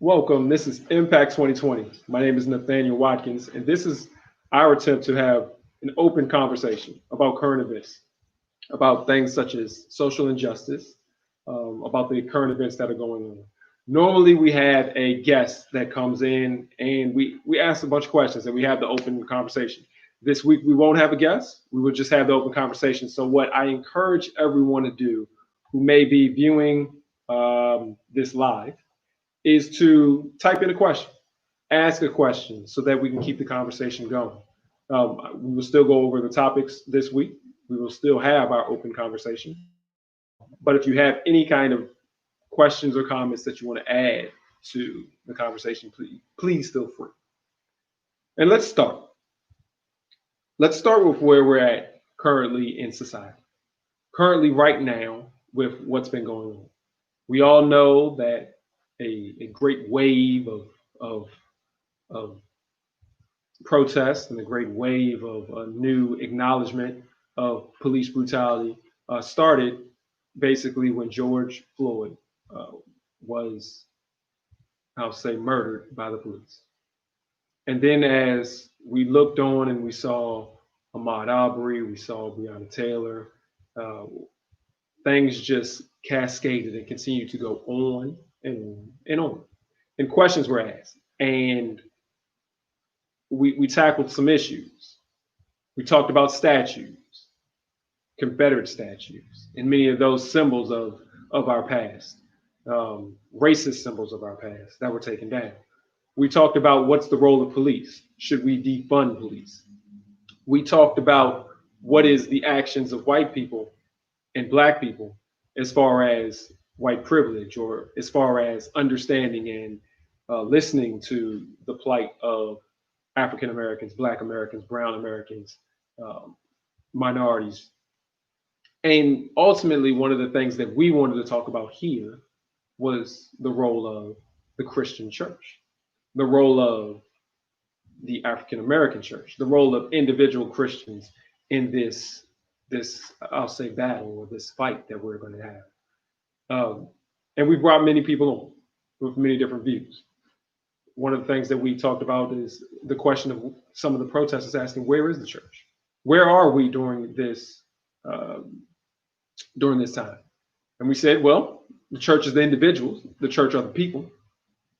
Welcome. This is Impact 2020. My name is Nathaniel Watkins, and this is our attempt to have an open conversation about current events, about things such as social injustice, about the current events that are going on. Normally, we have a guest that comes in and we ask a bunch of questions and we have the open conversation. This week, we won't have a guest. We will just have the open conversation. So, what I encourage everyone to do who may be viewing this live is to type in a question, ask a question so that we can keep the conversation going. We will still go over the topics this week. We will still have our open conversation. But if you have any kind of questions or comments that you want to add to the conversation, please feel free. And let's start. Let's start with where we're at currently in society. Currently, right now, with what's been going on. We all know that a great wave of protests and a great wave of new acknowledgement of police brutality started basically when George Floyd was, I'll say, murdered by the police. And then as we looked on and we saw Ahmaud Arbery, we saw Breonna Taylor, things just cascaded and continued to go on and on. And questions were asked. And we tackled some issues. We talked about statues, Confederate statues, and many of those symbols of our past, racist symbols of our past that were taken down. We talked about what's the role of police. Should we defund police? We talked about what is the actions of white people and black people as far as white privilege, or as far as understanding and listening to the plight of African Americans, Black Americans, Brown Americans, minorities. And ultimately, one of the things that we wanted to talk about here was the role of the Christian church, the role of the African American church, the role of individual Christians in this I'll say battle, or this fight that we're going to have. And we brought many people on with many different views. One of the things that we talked about is the question of some of the protesters asking, where is the church? Where are we during this time? And we said, well, the church is the individuals, the church are the people.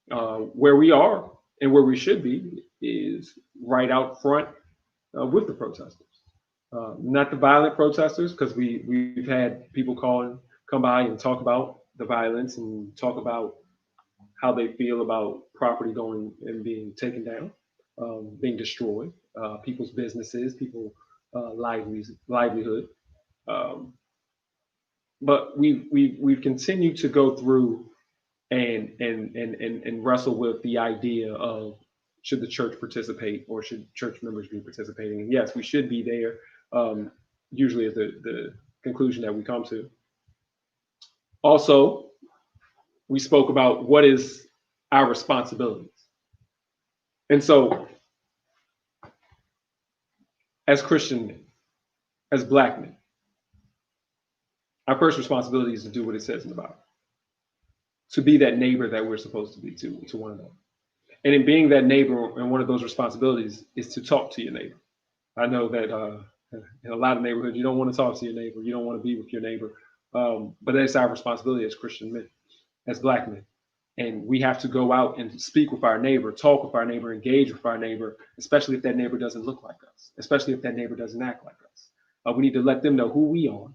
Where we are and where we should be is right out front with the protesters. Not the violent protesters, because we've had people come by and talk about the violence and talk about how they feel about property going and being taken down, being destroyed, people's businesses, people's livelihood. But we've continued to go through and wrestle with the idea of, should the church participate, or should church members be participating? And yes, we should be there. Usually is the conclusion that we come to. Also, we spoke about what is our responsibilities. And so, as Christian men, as Black men, our first responsibility is to do what it says in the Bible, to be that neighbor that we're supposed to be to one another. And in being that neighbor, and one of those responsibilities is to talk to your neighbor. I know that in a lot of neighborhoods, you don't want to talk to your neighbor. You don't want to be with your neighbor. But that's our responsibility as Christian men, as Black men. And we have to go out and speak with our neighbor, talk with our neighbor, engage with our neighbor, especially if that neighbor doesn't look like us, especially if that neighbor doesn't act like us. We need to let them know who we are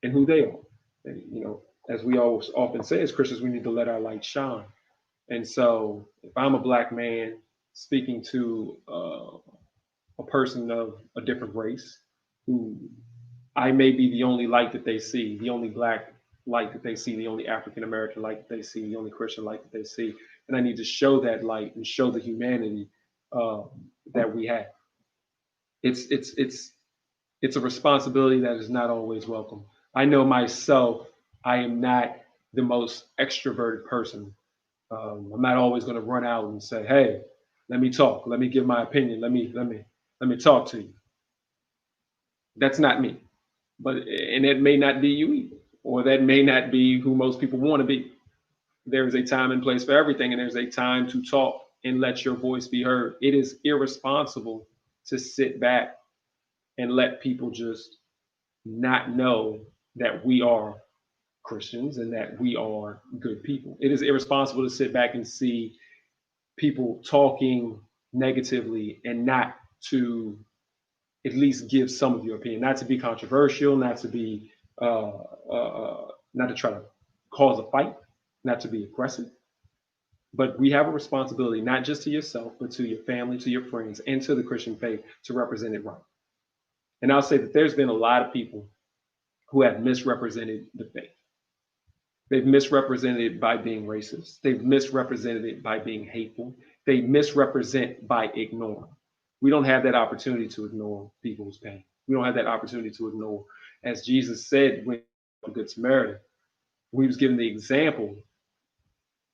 and who they are. And, as we always often say as Christians, we need to let our light shine. And so if I'm a Black man speaking to a person of a different race, who I may be the only light that they see, the only Black light that they see, the only African American light that they see, the only Christian light that they see, and I need to show that light and show the humanity that we have. It's a responsibility that is not always welcome. I know myself, I am not the most extroverted person. I'm not always going to run out and say, "Hey, let me talk. Let me give my opinion. Let me talk to you." That's not me. And it may not be you either, or that may not be who most people want to be. there is a time and place for everything, and there's a time to talk and let your voice be heard. It is irresponsible to sit back and let people just not know that we are Christians and that we are good people. It is irresponsible to sit back and see people talking negatively and not to at least give some of your opinion, not to be controversial, not to be, not to try to cause a fight, not to be aggressive. But we have a responsibility, not just to yourself, but to your family, to your friends, and to the Christian faith to represent it right. And I'll say that there's been a lot of people who have misrepresented the faith. They've misrepresented it by being racist. They've misrepresented it by being hateful. They misrepresent by ignoring. We don't have that opportunity to ignore people's pain. We don't have that opportunity to ignore. As Jesus said when the Good Samaritan, he was given the example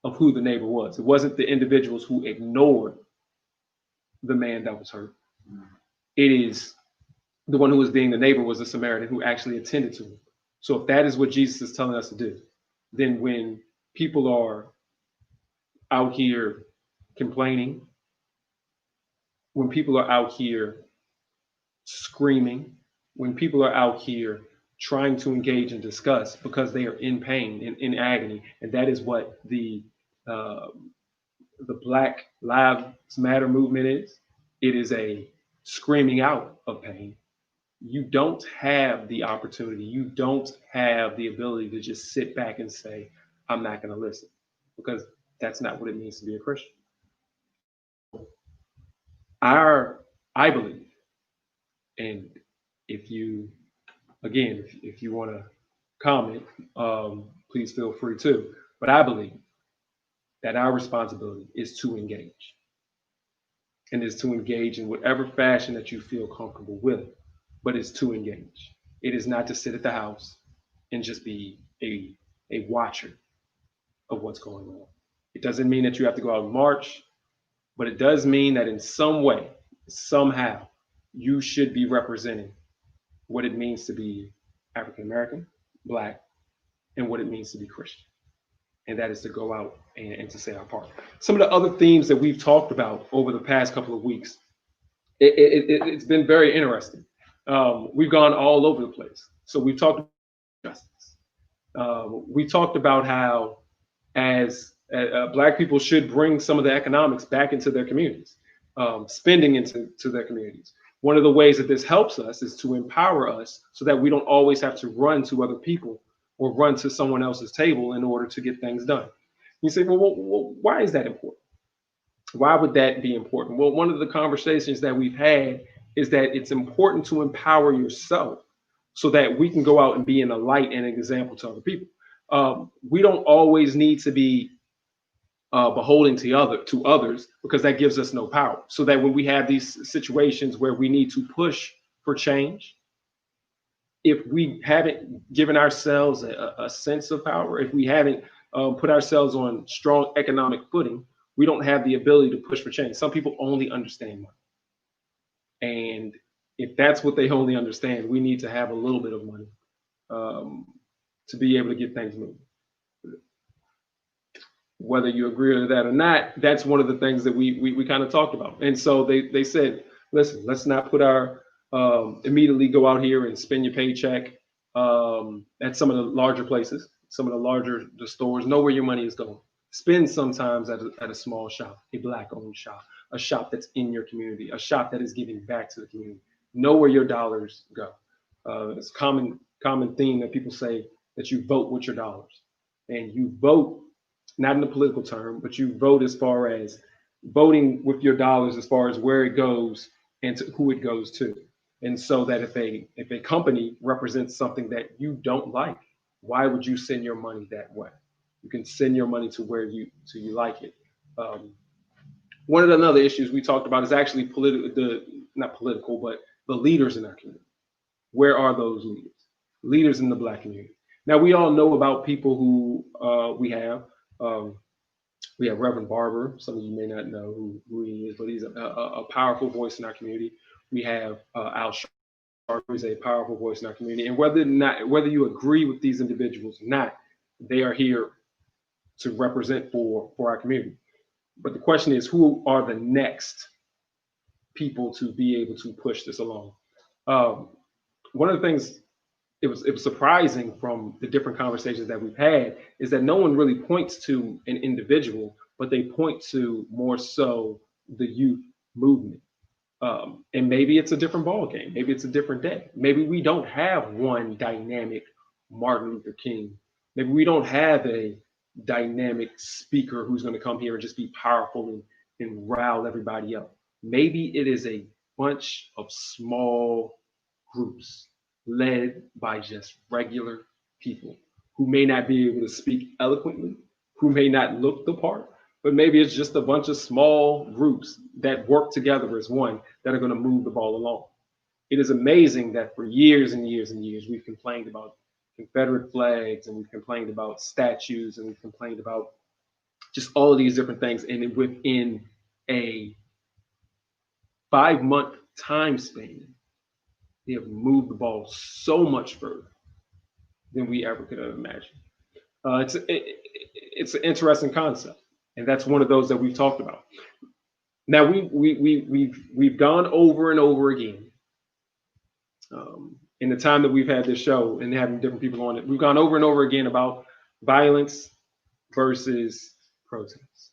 of who the neighbor was. It wasn't the individuals who ignored the man that was hurt. It is the one who was being the neighbor was the Samaritan who actually attended to him. So if that is what Jesus is telling us to do, then when people are out here complaining, when people are out here screaming, when people are out here trying to engage and discuss because they are in pain, in agony, and that is what the Black Lives Matter movement is. It is a screaming out of pain. You don't have the opportunity, you don't have the ability to just sit back and say, I'm not going to listen, because that's not what it means to be a Christian. I believe, and if you, again, if you want to comment, please feel free to, but I believe that our responsibility is to engage, and is to engage in whatever fashion that you feel comfortable with, but it's to engage. It is not to sit at the house and just be a watcher of what's going on. It doesn't mean that you have to go out and march, but it does mean that in some way, somehow, you should be representing what it means to be African American, Black, and what it means to be Christian. And that is to go out and to say our part. Some of the other themes that we've talked about over the past couple of weeks, it's been very interesting. We've gone all over the place. So we've talked about justice. We talked about how as Black people should bring some of the economics back into their communities, spending into their communities. One of the ways that this helps us is to empower us so that we don't always have to run to other people or run to someone else's table in order to get things done. You say, well, why is that important? Why would that be important? Well, one of the conversations that we've had is that it's important to empower yourself so that we can go out and be in a light and an example to other people. We don't always need to be beholden to others, because that gives us no power. So that when we have these situations where we need to push for change, if we haven't given ourselves a sense of power, if we haven't put ourselves on strong economic footing, we don't have the ability to push for change. Some people only understand money. And if that's what they only understand, we need to have a little bit of money to be able to get things moving. Whether you agree with that or not, that's one of the things that we kind of talked about. And so they said, listen, let's not put our immediately go out here and spend your paycheck at some of the larger places, some of the stores. Know where your money is going. Spend sometimes at a small shop, a Black-owned shop, a shop that's in your community, a shop that is giving back to the community. Know where your dollars go. It's a common theme that people say that you vote with your dollars, and you vote not in a political term, but you vote as far as voting with your dollars as far as where it goes and to who it goes to. And so that if a company represents something that you don't like, why would you send your money that way? You can send your money to where you like it. One of the other issues we talked about is actually not political, but the leaders in our community. Where are those leaders? Leaders in the Black community. Now, we all know about people who we have. We have Reverend Barber. Some of you may not know who he is, but he's a powerful voice in our community. We have Al Sharpton, who is a powerful voice in our community. And whether you agree with these individuals or not, they are here to represent for our community. But the question is, who are the next people to be able to push this along? One of the things it was surprising from the different conversations that we've had is that no one really points to an individual, but they point to more so the youth movement. And maybe it's a different ball game. Maybe it's a different day. Maybe we don't have one dynamic Martin Luther King. Maybe we don't have a dynamic speaker who's going to come here and just be powerful and rile everybody up. Maybe it is a bunch of small groups led by just regular people who may not be able to speak eloquently, who may not look the part, but maybe it's just a bunch of small groups that work together as one that are going to move the ball along. It is amazing that for years and years and years, we've complained about Confederate flags and we've complained about statues and we've complained about just all of these different things. And within a 5-month time span, they have moved the ball so much further than we ever could have imagined. It's an interesting concept, and that's one of those that we've talked about. Now we've gone over and over again in the time that we've had this show and having different people on it. We've gone over and over again about violence versus protest.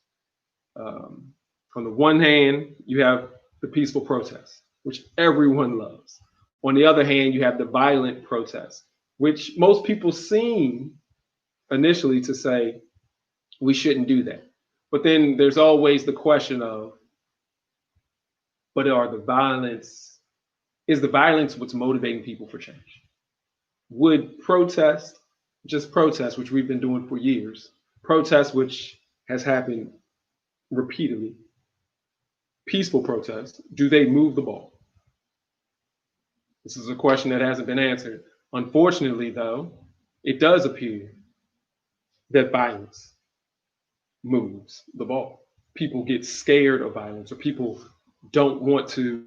On the one hand, you have the peaceful protest, which everyone loves. On the other hand, you have the violent protest, which most people seem initially to say we shouldn't do that. But then there's always the question of, but is the violence what's motivating people for change? Would protest, just protest, which we've been doing for years, protest, which has happened repeatedly, peaceful protest, do they move the ball? This is a question that hasn't been answered. Unfortunately, though, it does appear that violence moves the ball. People get scared of violence, or people don't want to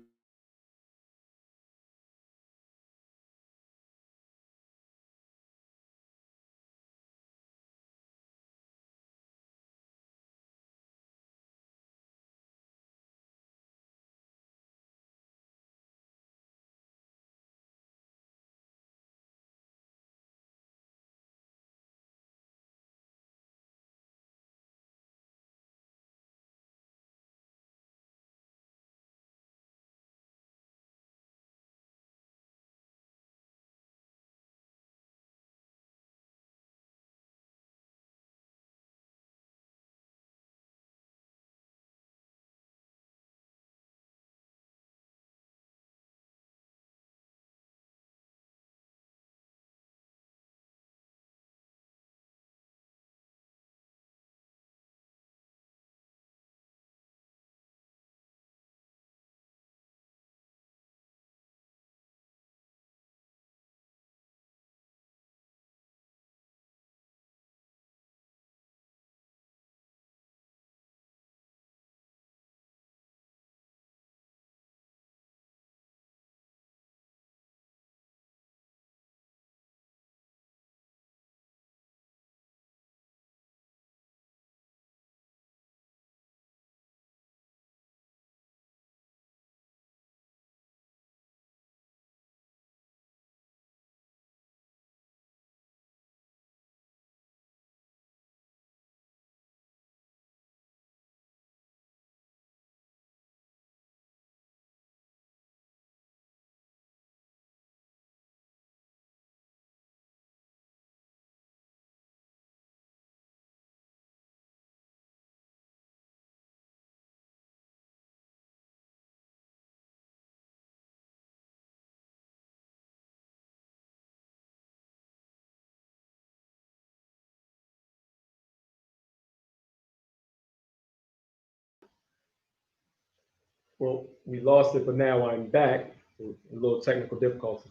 Well, we lost it, but now I'm back. A little technical difficulty.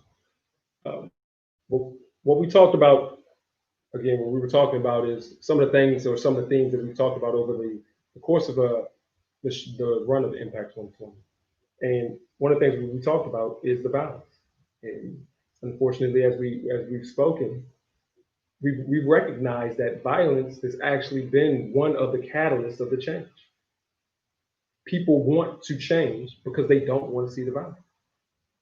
Well, what we talked about, again, what we were talking about is some of the things or some of the things that we talked about over the course of the run of Impact 2020. And one of the things we talked about is the balance. And unfortunately, as we've spoken, we recognize that violence has actually been one of the catalysts of the change. People want to change because they don't want to see the violence.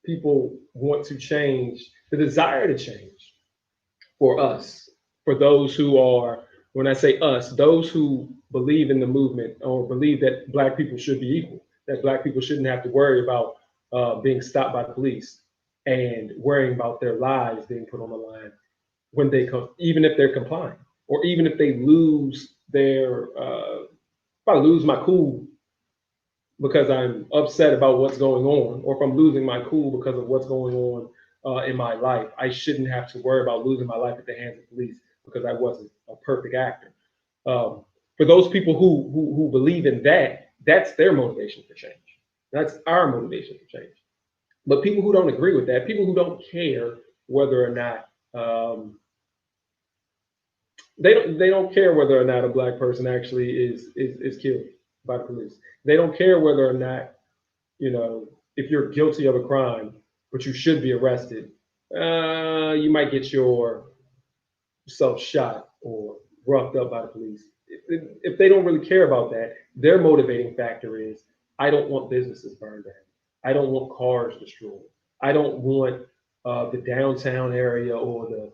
People want to change, the desire to change for us, for those who are, when I say us, those who believe in the movement or believe that Black people should be equal, that Black people shouldn't have to worry about being stopped by the police and worrying about their lives being put on the line when they come, even if they're complying, or even if they lose their, if I lose my cool because I'm upset about what's going on, or if I'm losing my cool because of what's going on in my life, I shouldn't have to worry about losing my life at the hands of police because I wasn't a perfect actor. For those people who believe in that, that's their motivation for change. That's our motivation for change. But people who don't agree with that, people who don't care whether or not they don't care whether or not a Black person actually is killed by the police. They don't care whether or not, you know, if you're guilty of a crime, but you should be arrested, you might get yourself shot or roughed up by the police. If they don't really care about that, their motivating factor is, I don't want businesses burned down. I don't want cars destroyed. I don't want the downtown area or the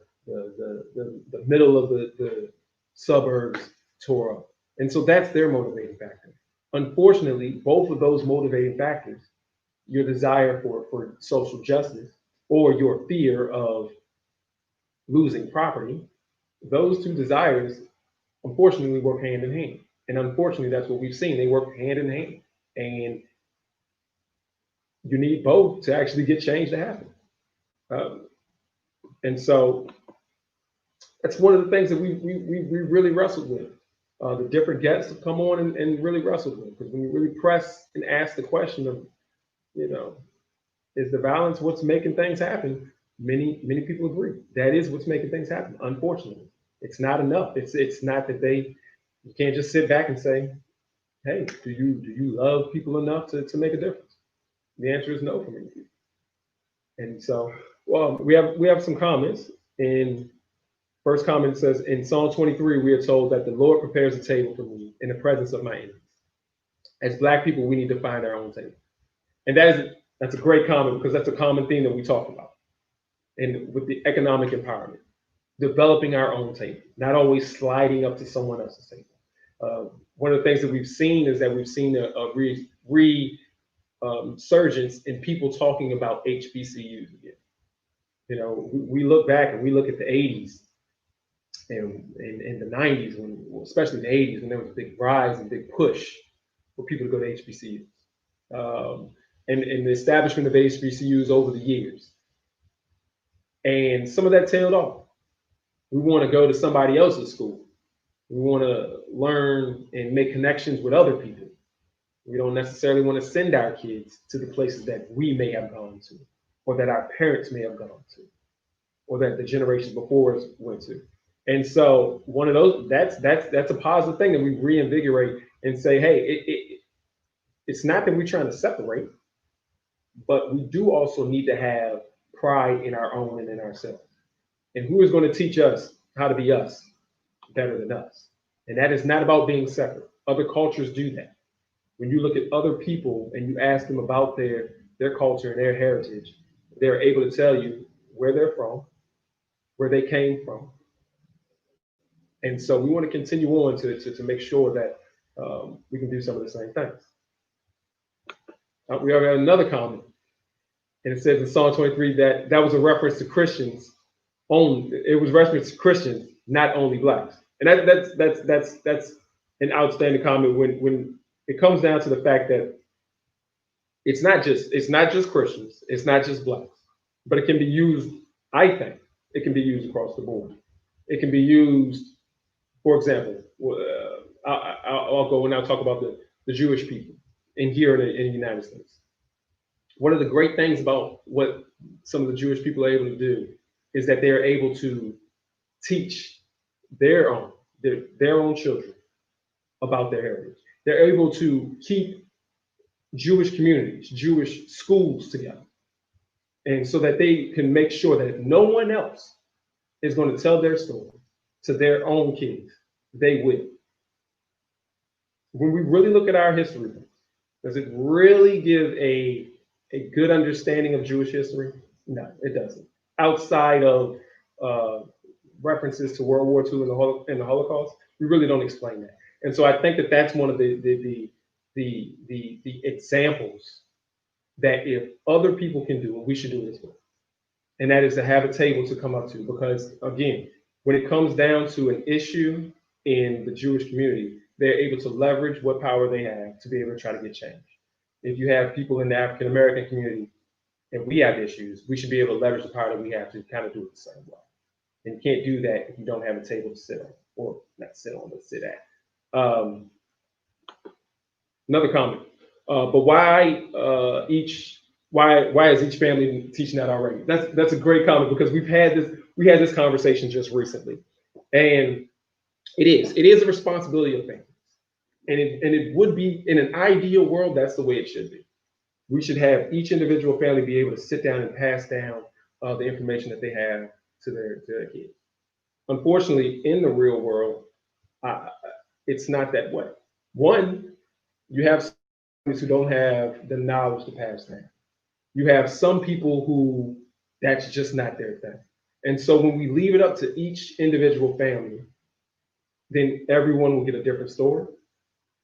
middle of the suburbs tore up. And so that's their motivating factor. Unfortunately, both of those motivating factors, your desire for social justice or your fear of losing property, those two desires unfortunately work hand in hand. And unfortunately, that's what we've seen. They work hand in hand. And you need both to actually get change to happen. And so that's one of the things that we really wrestled with. The different guests have come on and really wrestled with, because when you really press and ask the question of, you know, is the violence what's making things happen? Many people agree that is what's making things happen. Unfortunately, it's not enough. It's not that you can't just sit back and say, hey, do you love people enough to make a difference? The answer is no for many people. And so, well, we have some comments. And first comment says, in Psalm 23, we are told that the Lord prepares a table for me in the presence of my enemies. As Black people, we need to find our own table. And that's a great comment, because that's a common theme that we talk about. And with the economic empowerment, developing our own table, not always sliding up to someone else's table. One of the things that we've seen is that we've seen a resurgence in people talking about HBCUs again. You know, we look back and we look at the 80s and in the 90s, especially the 80s, when there was a big rise and big push for people to go to HBCUs. And the establishment of HBCUs over the years. And some of that tailed off. We want to go to somebody else's school. We want to learn and make connections with other people. We don't necessarily want to send our kids to the places that we may have gone to, or that our parents may have gone to, or that the generations before us went to. And so one of those, that's a positive thing that we reinvigorate and say, hey, it's not that we're trying to separate, but we do also need to have pride in our own and in ourselves. And who is going to teach us how to be us better than us? And that is not about being separate. Other cultures do that. When you look at other people and you ask them about their culture and their heritage, they're able to tell you where they're from, where they came from. And so we want to continue on to make sure that we can do some of the same things. We have another comment, and it says in Psalm 23 that was a reference to Christians only. It was reference to Christians, not only Blacks. And that's an outstanding comment when it comes down to the fact that it's not just Christians, it's not just Blacks, but it can be used. I think it can be used across the board. It can be used, for example, I'll go and I'll talk about the Jewish people here in the United States. One of the great things about what some of the Jewish people are able to do is that they're able to teach their own children about their heritage. They're able to keep Jewish communities, Jewish schools together. And so that they can make sure that no one else is going to tell their story, to their own kids, they will. When we really look at our history, does it really give a good understanding of Jewish history? No, it doesn't. Outside of uh, references to World War II and the Holocaust, we really don't explain that. And so I think that that's one of the examples that if other people can do it, we should do it as well. And that is to have a table to come up to. Because again, when it comes down to an issue in the Jewish community, they're able to leverage what power they have to be able to try to get change. If you have people in the African American community and we have issues, we should be able to leverage the power that we have to kind of do it the same way. And you can't do that if you don't have a table to sit on, or not sit on, but sit at. Another comment. But why is each family teaching that already? That's a great comment, because we had this conversation just recently, and it is a responsibility of families, and it would be, in an ideal world, that's the way it should be. We should have each individual family be able to sit down and pass down the information that they have to their kids. Unfortunately, in the real world, it's not that way. One, you have families who don't have the knowledge to pass down. You have some people who that's just not their thing. And so when we leave it up to each individual family, then everyone will get a different story.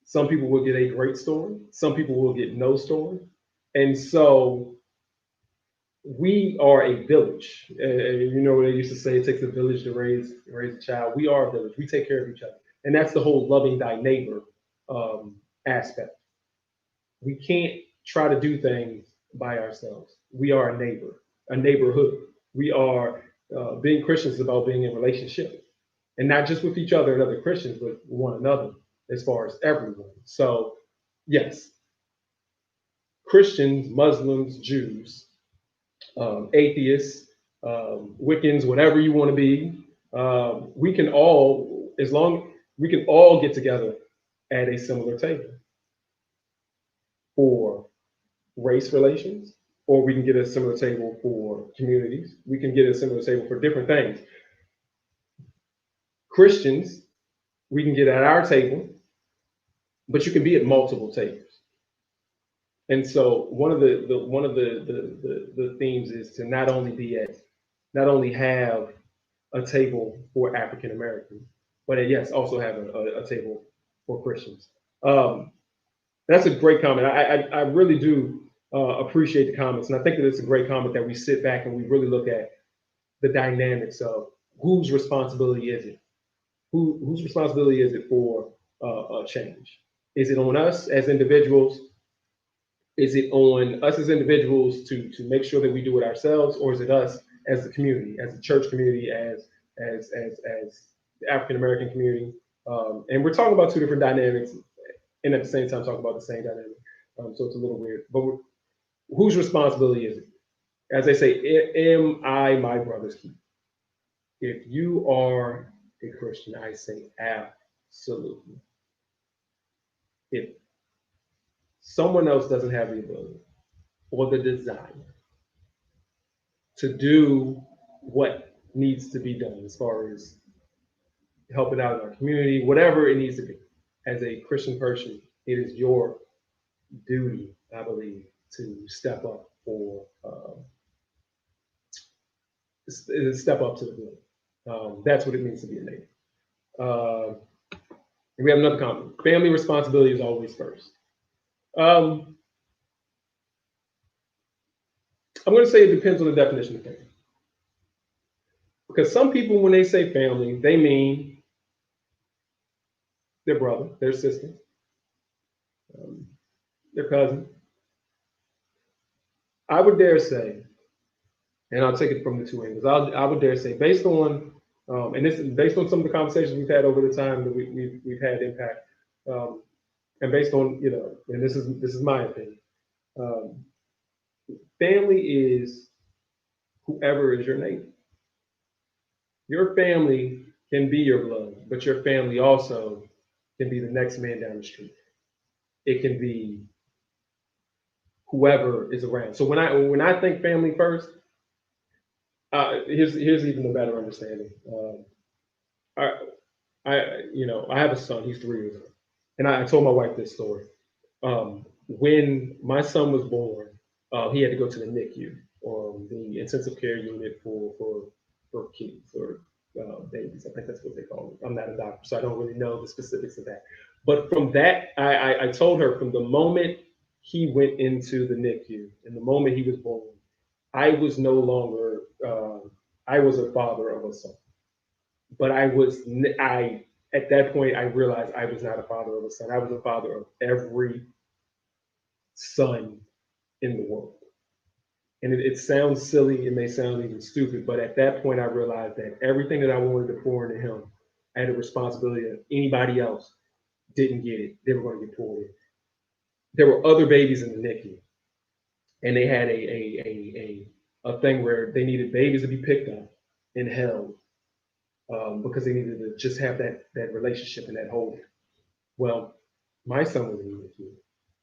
Some people will get a great story. Some people will get no story. And so we are a village. You know what they used to say, it takes a village to raise a child. We are a village. We take care of each other. And that's the whole loving thy neighbor aspect. We can't try to do things by ourselves. We are a neighborhood. We are, being Christians is about being in relationship. And not just with each other and other Christians, but one another, as far as everyone. So, yes, Christians, Muslims, Jews, atheists, Wiccans, whatever you want to be, we can all get together at a similar table for race relations, or we can get a similar table for communities. We can get a similar table for different things. Christians, we can get at our table, but you can be at multiple tables. And so one of the themes is to not only have a table for African Americans, but yes, also have a table for Christians. That's a great comment. I really do appreciate the comments, and I think that it's a great comment that we sit back and we really look at the dynamics of whose responsibility is it? Whose responsibility is it for change? Is it on us as individuals? Is it on us as individuals to make sure that we do it ourselves, or is it us as the community, as the church community, as the African American community? And we're talking about two different dynamics, and at the same time talking about the same dynamic. So it's a little weird. But whose responsibility is it? As they say, am I my brother's keeper? If you are a Christian, I say absolutely. If someone else doesn't have the ability or the desire to do what needs to be done as far as helping out in our community, whatever it needs to be, as a Christian person, it is your duty, I believe, to step up to the plate. That's what it means to be a neighbor. And we have another comment. Family responsibility is always first. I'm going to say it depends on the definition of family. Because some people, when they say family, they mean their brother, their sister, their cousin. I would dare say, and I'll take it from the two angles. I would dare say, based on, and this is based on some of the conversations we've had over the time that we've had impact, and based on, and this is my opinion. Family is whoever is your neighbor. Your family can be your blood, but your family also can be the next man down the street. It can be whoever is around. So when I think family first, here's even a better understanding. I have a son. He's 3 years old, and I told my wife this story. When my son was born, he had to go to the NICU, or the intensive care unit for kids or babies. I think that's what they call it. I'm not a doctor, so I don't really know the specifics of that. But from that, I told her from the moment he went into the NICU and the moment he was born, I was no longer. I was a father of a son, but I at that point I realized I was not a father of a son. I was a father of every son in the world. And it sounds silly, it may sound even stupid, but at that point I realized that everything that I wanted to pour into him, I had a responsibility that anybody else didn't get it. They were going to get poured in. There were other babies in the NICU, and they had a thing where they needed babies to be picked up and held, because they needed to just have that relationship and that holding. Well, my son was in the NICU,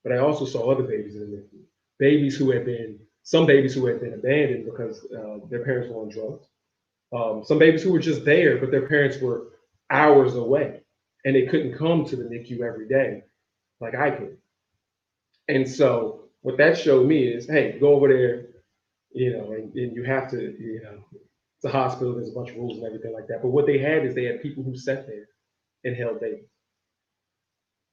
but I also saw other babies in the NICU. Some babies who had been abandoned because their parents were on drugs. Some babies who were just there, but their parents were hours away and they couldn't come to the NICU every day like I could. And so what that showed me is, hey, go over there, and you have to, it's a hospital, there's a bunch of rules and everything like that. But what they had is they had people who sat there and held babies.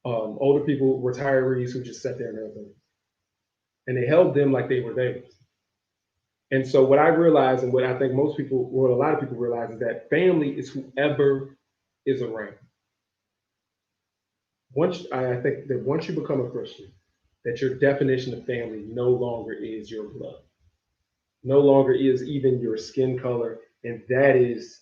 Older people, retirees who just sat there and held babies. And they held them like they were babies. And so what I realized, and what I think most people, what a lot of people realize, is that family is whoever is around. I think that once you become a Christian, that your definition of family no longer is your blood, no longer is even your skin color, and that is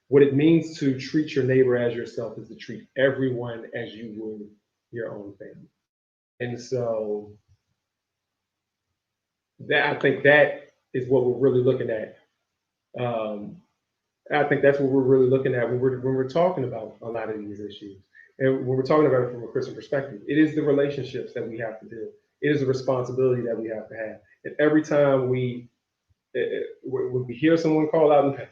what it means to treat your neighbor as yourself is to treat everyone as you would your own family. And so I think that is what we're really looking at. I think that's what we're really looking at when we're talking about a lot of these issues. And when we're talking about it from a Christian perspective, it is the relationships that we have to do. It is a responsibility that we have to have. And every time when we hear someone call out in pain,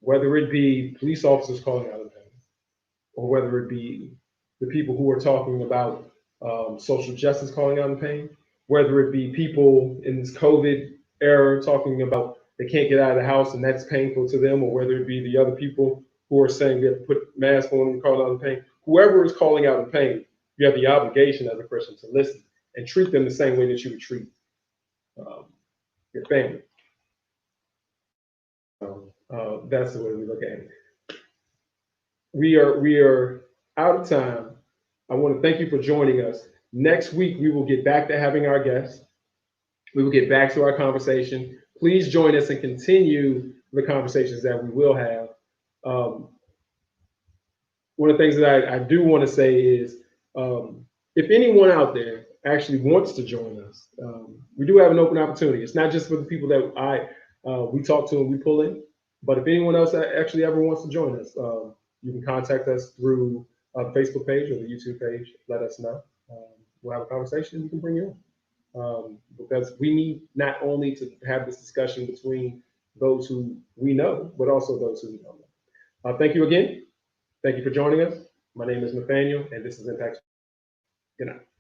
whether it be police officers calling out in pain, or whether it be the people who are talking about social justice calling out in pain, whether it be people in this COVID era talking about they can't get out of the house and that's painful to them, or whether it be the other people who are saying they have to put masks on and call out in pain, whoever is calling out in pain, you have the obligation as a Christian to listen and treat them the same way that you would treat your family. That's the way we look at it. We are out of time. I want to thank you for joining us. Next week, we will get back to having our guests. We will get back to our conversation. Please join us and continue the conversations that we will have. One of the things that I do want to say is, if anyone out there actually wants to join us, we do have an open opportunity. It's not just for the people that we talk to and we pull in, but if anyone else actually ever wants to join us, you can contact us through the Facebook page or the YouTube page. Let us know. We'll have a conversation and we can bring you in. Because we need not only to have this discussion between those who we know, but also those who we don't know. Thank you again. Thank you for joining us. My name is Nathaniel, and this is Impact. Good night.